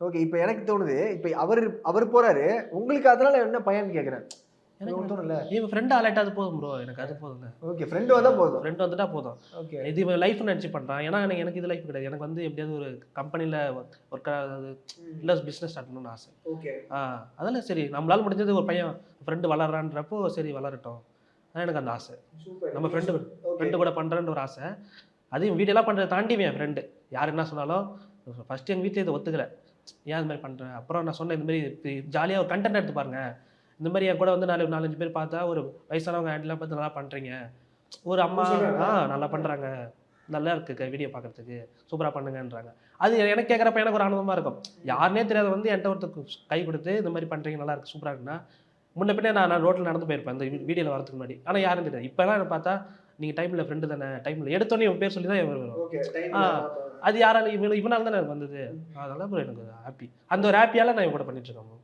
Okay. இப்ப எனக்கு தோணுது. இப்ப அவரு போறாரு. உங்களுக்கு அதனால என்ன பயன்னு கேட்கிறேன். எனக்கு உங்களுக்கு தோணும்ல? இவன் ஃப்ரெண்ட் ஆளாயிட்டா அது போதும் ப்ரோ. எனக்கு அது போதுங்க. ஓகே. ஃப்ரெண்ட் வந்தா போதும். ஃப்ரெண்ட் வந்துட்டா போதும். ஓகே. இது இவன் லைஃப்னு நெனச்சு பண்றான். ஏன்னா எனக்கு இது லைஃப் கிடையாது. எனக்கு வந்து எப்படியாவது ஒரு கம்பெனில ஒர்க் ஆகுறது இல்ல பிசினஸ் ஸ்டார்ட் பண்ணணும்னு ஆசை. ஓகே. அதெல்லாம் சரி நம்மளால முடிஞ்சது ஒரு பையன் ஃப்ரெண்ட் வளர்றான்றப்போ சரி வளரட்டும். அதான் எனக்கு அந்த ஆசை. சூப்பர். நம்ம ஃப்ரெண்ட் ஓகே. ஃப்ரெண்ட் கூட பண்றேன்ற ஒரு ஆசை. அதையும் வீடியோலாம் பண்றத தாண்டி என் ஃப்ரெண்டு. யார் என்ன சொன்னாலும் ஃபர்ஸ்ட் எங்க வீட்ல இத ஒத்துக்கல. ஏன் இந்த மாரி பண்ற? அப்புறம் நான் சொன்னேன் இந்த மாரி ஜாலியா ஒரு கன்டென்ட் எடுத்து பாருங்க. இந்த மாரி என் கூட வந்து 4, 5 பேர் பார்த்தா ஒரு வயசானவங்க ஆண்டிலாம் பார்த்து நல்லா பண்றீங்க. ஒரு அம்மா நல்லா பண்றாங்க. நல்லா இருக்கு வீடியோ பார்க்கறதுக்கு. சூப்பரா பண்ணுங்கன்றாங்க. அது எனக்கு கேட்கறப்ப எனக்கு ஒரு ஆனந்தமா இருக்கும். யாருன்னே தெரியாத வந்து என்ட்ட ஒருத்தர் கை குடுத்து இந்த மாரி பண்றீங்க நல்லா இருக்கு சூப்பரா இருக்குன்னா, முன்ன பின்ன நான் ரோட்ல நடந்து போயிருப்பேன். இந்த வீடியோல வரதுக்கு முன்னாடி. ஆனா யாரும் தெரியாது. இப்பலாம் என்ன பார்த்தா நீங்க டைம்ல ஃப்ரெண்ட் தானே டைம்ல எடுத்தோனே இவன் பேர் சொல்லி தான் வரும். ஓகே. ஆ டைம்ல அது யாரால இவனால தானே வந்தது. அதனால ப்ரோ எனக்கு ஹாப்பி. அந்த ஒரு ஹாப்பியால நான் இவன் கூட பண்ணிட்டு இருக்கேன் ப்ரோ.